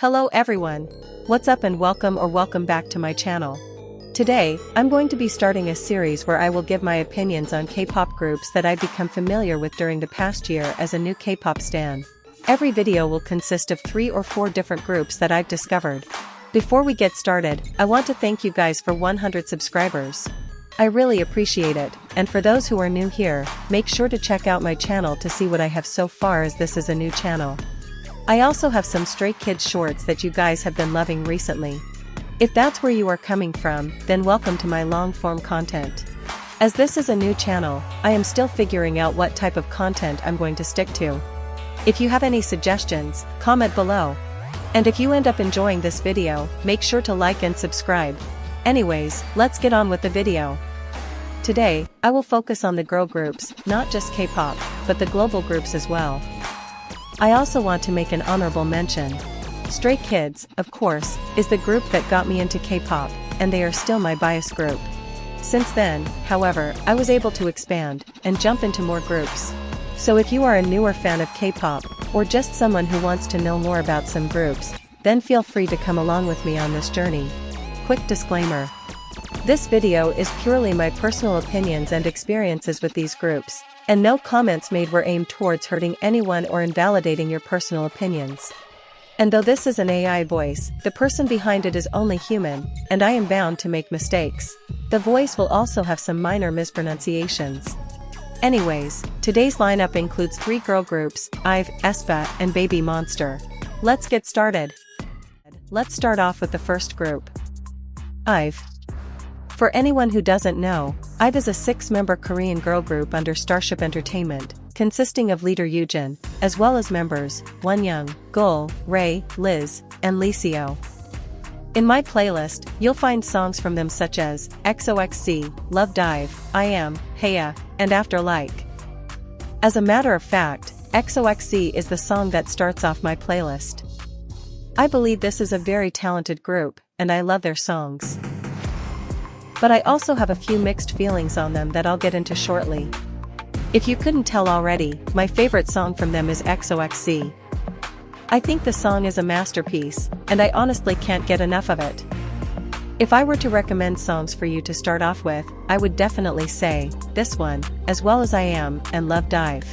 Hello everyone. What's up and welcome back to my channel. Today, I'm going to be starting a series where I will give my opinions on K-pop groups that I've become familiar with during the past year as a new K-pop stan. Every video will consist of 3 or 4 different groups that I've discovered. Before we get started, I want to thank you guys for 100 subscribers. I really appreciate it, and for those who are new here, make sure to check out my channel to see what I have so far, as this is a new channel. I also have some Stray Kids shorts that you guys have been loving recently. If that's where you are coming from, then welcome to my long-form content. As this is a new channel, I am still figuring out what type of content I'm going to stick to. If you have any suggestions, comment below. And if you end up enjoying this video, make sure to like and subscribe. Anyways, let's get on with the video. Today, I will focus on the girl groups, not just K-pop, but the global groups as well. I also want to make an honorable mention. Stray Kids, of course, is the group that got me into K-pop, and they are still my bias group. Since then, however, I was able to expand and jump into more groups. So if you are a newer fan of K-pop, or just someone who wants to know more about some groups, then feel free to come along with me on this journey. Quick disclaimer. This video is purely my personal opinions and experiences with these groups, and no comments made were aimed towards hurting anyone or invalidating your personal opinions. And though this is an AI voice, the person behind it is only human, and I am bound to make mistakes. The voice will also have some minor mispronunciations. Anyways, today's lineup includes 3 girl groups, IVE, aespa, and Baby Monster. Let's get started. Let's start off with the first group. IVE. For anyone who doesn't know, IVE is a 6-member Korean girl group under Starship Entertainment, consisting of leader Yujin, as well as members Wonyoung, Gul, Ray, Liz, and Licio. In my playlist, you'll find songs from them such as XOXC, Love Dive, I Am, Heya, and After Like. As a matter of fact, XOXC is the song that starts off my playlist. I believe this is a very talented group, and I love their songs. But I also have a few mixed feelings on them that I'll get into shortly. If you couldn't tell already, my favorite song from them is XOXC. I think the song is a masterpiece, and I honestly can't get enough of it. If I were to recommend songs for you to start off with, I would definitely say this one, as well as I Am, and Love Dive.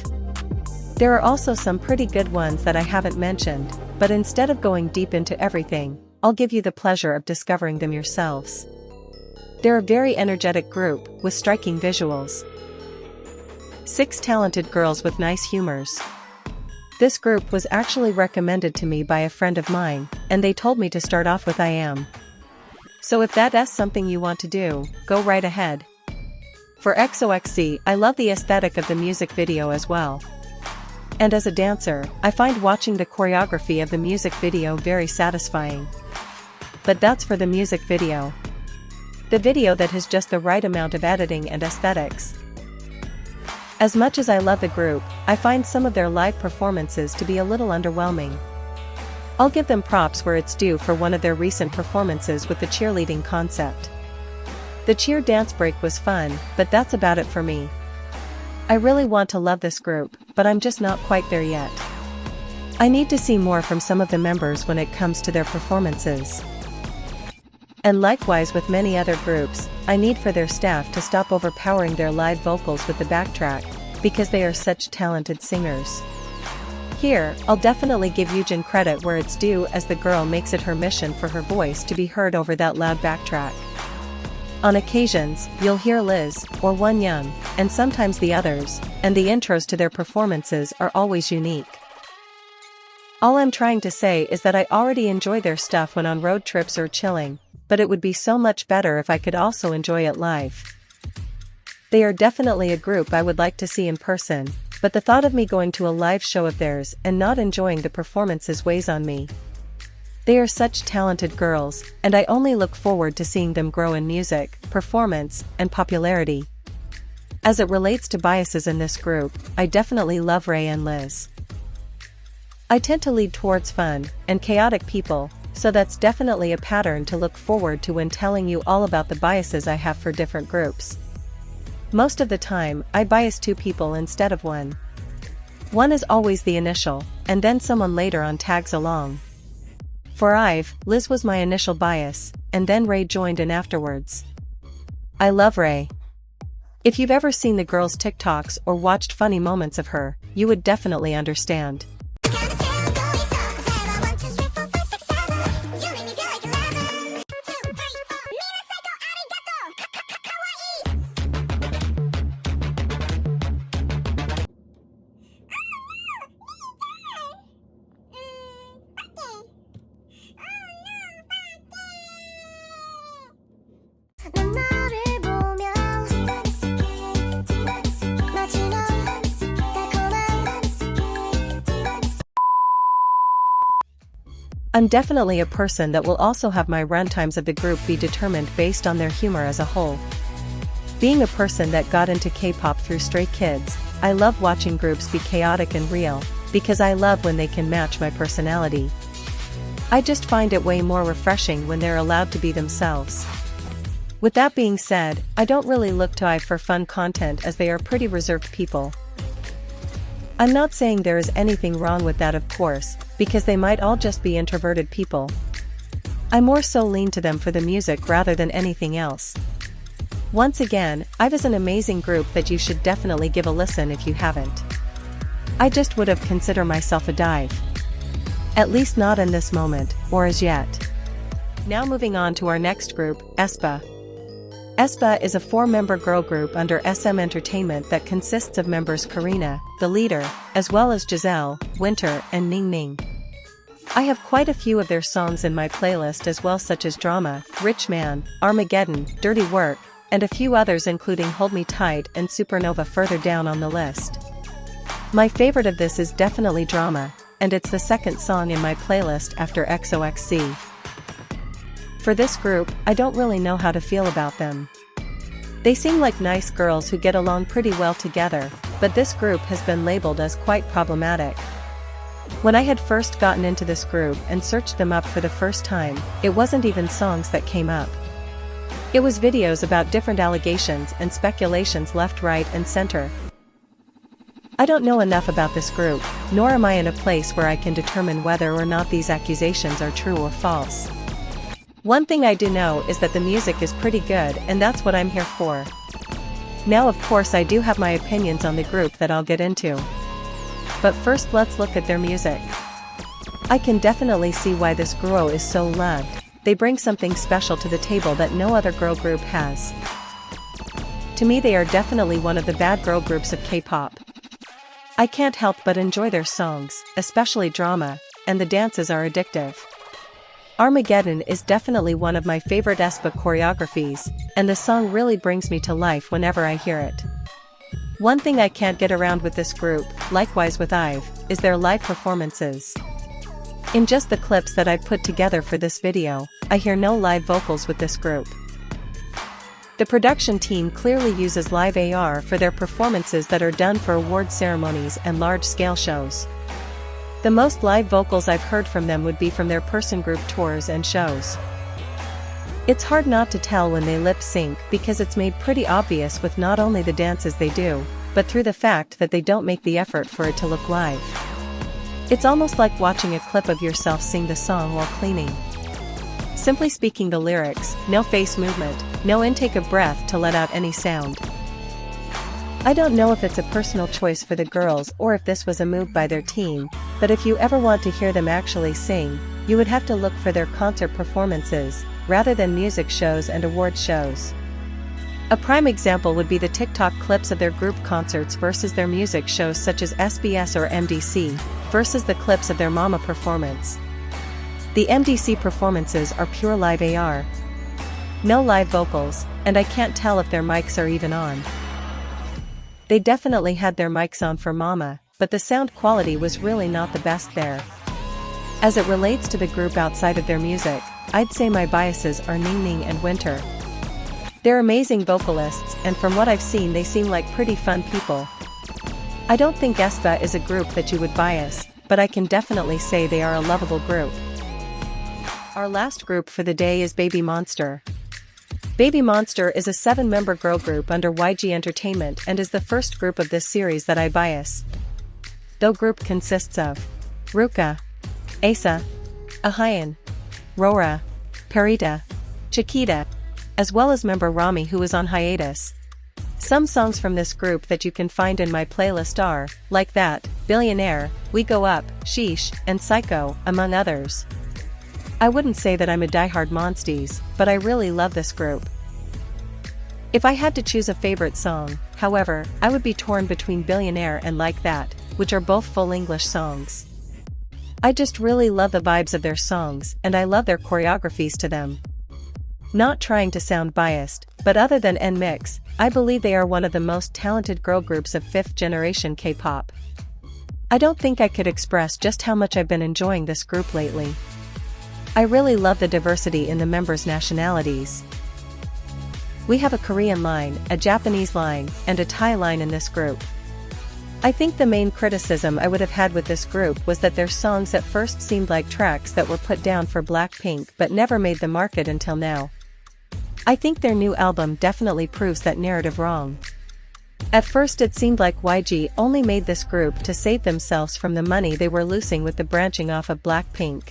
There are also some pretty good ones that I haven't mentioned, but instead of going deep into everything, I'll give you the pleasure of discovering them yourselves. They're a very energetic group, with striking visuals. 6 talented girls with nice humors. This group was actually recommended to me by a friend of mine, and they told me to start off with I Am. So if that's something you want to do, go right ahead. For XOXC, I love the aesthetic of the music video as well. And as a dancer, I find watching the choreography of the music video very satisfying. But that's for the music video. The video that has just the right amount of editing and aesthetics. As much as I love the group, I find some of their live performances to be a little underwhelming. I'll give them props where it's due for one of their recent performances with the cheerleading concept. The cheer dance break was fun, but that's about it for me. I really want to love this group, but I'm just not quite there yet. I need to see more from some of the members when it comes to their performances. And likewise with many other groups, I need for their staff to stop overpowering their live vocals with the backtrack, because they are such talented singers. Here, I'll definitely give Yujin credit where it's due, as the girl makes it her mission for her voice to be heard over that loud backtrack. On occasions, you'll hear Liz, or Wonyoung, and sometimes the others, and the intros to their performances are always unique. All I'm trying to say is that I already enjoy their stuff when on road trips or chilling, but it would be so much better if I could also enjoy it live. They are definitely a group I would like to see in person, but the thought of me going to a live show of theirs and not enjoying the performances weighs on me. They are such talented girls, and I only look forward to seeing them grow in music, performance, and popularity. As it relates to biases in this group, I definitely love Ray and Liz. I tend to lead towards fun and chaotic people, so that's definitely a pattern to look forward to when telling you all about the biases I have for different groups. Most of the time, I bias 2 people instead of 1. One is always the initial, and then someone later on tags along. For IVE, Liz was my initial bias, and then Ray joined in afterwards. I love Ray. If you've ever seen the girl's TikToks or watched funny moments of her, you would definitely understand. I'm definitely a person that will also have my runtimes of the group be determined based on their humor as a whole. Being a person that got into K-pop through Stray Kids, I love watching groups be chaotic and real, because I love when they can match my personality. I just find it way more refreshing when they're allowed to be themselves. With that being said, I don't really look to IVE for fun content as they are pretty reserved people. I'm not saying there is anything wrong with that, of course, because they might all just be introverted people. I more so lean to them for the music rather than anything else. Once again, IVE is an amazing group that you should definitely give a listen if you haven't. I just would have considered myself a DIVE. At least not in this moment, or as yet. Now moving on to our next group, aespa. aespa is a 4-member girl group under SM Entertainment that consists of members Karina, the leader, as well as Giselle, Winter, and Ning Ning. I have quite a few of their songs in my playlist as well, such as Drama, Rich Man, Armageddon, Dirty Work, and a few others including Hold Me Tight and Supernova further down on the list. My favorite of this is definitely Drama, and it's the second song in my playlist after XOXC. For this group, I don't really know how to feel about them. They seem like nice girls who get along pretty well together, but this group has been labeled as quite problematic. When I had first gotten into this group and searched them up for the first time, it wasn't even songs that came up. It was videos about different allegations and speculations left, right, and center. I don't know enough about this group, nor am I in a place where I can determine whether or not these accusations are true or false. One thing I do know is that the music is pretty good, and that's what I'm here for. Now, of course, I do have my opinions on the group that I'll get into. But first, let's look at their music. I can definitely see why this girl is so loved. They bring something special to the table that no other girl group has. To me, they are definitely one of the bad girl groups of K-pop. I can't help but enjoy their songs, especially Drama, and the dances are addictive. Armageddon is definitely one of my favorite aespa choreographies, and the song really brings me to life whenever I hear it. One thing I can't get around with this group, likewise with IVE, is their live performances. In just the clips that I've put together for this video, I hear no live vocals with this group. The production team clearly uses live AR for their performances that are done for award ceremonies and large-scale shows. The most live vocals I've heard from them would be from their person group tours and shows. It's hard not to tell when they lip sync because it's made pretty obvious with not only the dances they do, but through the fact that they don't make the effort for it to look live. It's almost like watching a clip of yourself sing the song while cleaning. Simply speaking, the lyrics, no face movement, no intake of breath to let out any sound. I don't know if it's a personal choice for the girls or if this was a move by their team, but if you ever want to hear them actually sing, you would have to look for their concert performances, rather than music shows and award shows. A prime example would be the TikTok clips of their group concerts versus their music shows such as SBS or MDC, versus the clips of their Mama performance. The MDC performances are pure live AR. No live vocals, and I can't tell if their mics are even on. They definitely had their mics on for Mama, but the sound quality was really not the best there. As it relates to the group outside of their music, I'd say my biases are Ning Ning and Winter. They're amazing vocalists, and from what I've seen they seem like pretty fun people. I don't think aespa is a group that you would bias, but I can definitely say they are a lovable group. Our last group for the day is Baby Monster. Baby Monster is a 7-member girl group under YG Entertainment and is the first group of this series that I bias. The group consists of Ruka, Asa, Ahayan, Rora, Perita, Chiquita, as well as member Rami, who is on hiatus. Some songs from this group that you can find in my playlist are, Like That, Billionaire, We Go Up, Sheesh, and Psycho, among others. I wouldn't say that I'm a diehard Monsties, but I really love this group. If I had to choose a favorite song, however, I would be torn between Billionaire and Like That, which are both full English songs. I just really love the vibes of their songs, and I love their choreographies to them. Not trying to sound biased, but other than NMIX, I believe they are one of the most talented girl groups of 5th generation K-pop. I don't think I could express just how much I've been enjoying this group lately. I really love the diversity in the members' nationalities. We have a Korean line, a Japanese line, and a Thai line in this group. I think the main criticism I would have had with this group was that their songs at first seemed like tracks that were put down for Blackpink but never made the market until now. I think their new album definitely proves that narrative wrong. At first it seemed like YG only made this group to save themselves from the money they were losing with the branching off of Blackpink.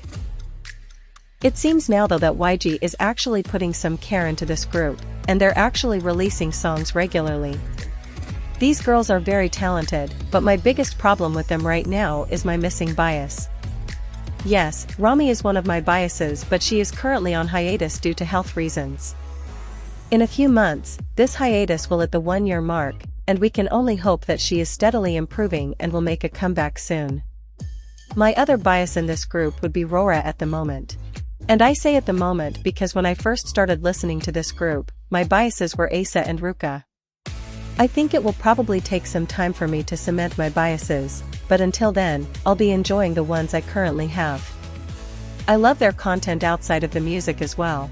It seems now though that YG is actually putting some care into this group, and they're actually releasing songs regularly. These girls are very talented, but my biggest problem with them right now is my missing bias. Yes, Rami is one of my biases, but she is currently on hiatus due to health reasons. In a few months, this hiatus will hit the 1-year mark, and we can only hope that she is steadily improving and will make a comeback soon. My other bias in this group would be Rora at the moment. And I say at the moment because when I first started listening to this group, my biases were Asa and Ruka. I think it will probably take some time for me to cement my biases, but until then, I'll be enjoying the ones I currently have. I love their content outside of the music as well.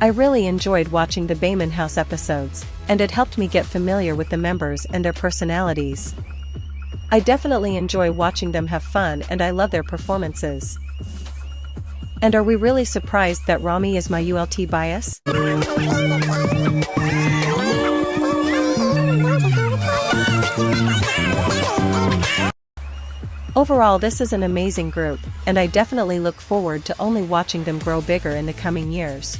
I really enjoyed watching the Bayman House episodes, and it helped me get familiar with the members and their personalities. I definitely enjoy watching them have fun, and I love their performances. And are we really surprised that Rami is my ULT bias? Overall, this is an amazing group, and I definitely look forward to only watching them grow bigger in the coming years.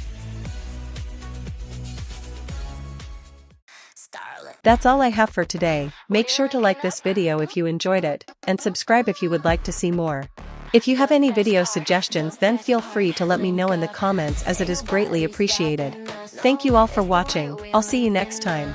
That's all I have for today. Make sure to like this video if you enjoyed it, and subscribe if you would like to see more. If you have any video suggestions, then feel free to let me know in the comments, as it is greatly appreciated. Thank you all for watching. I'll see you next time.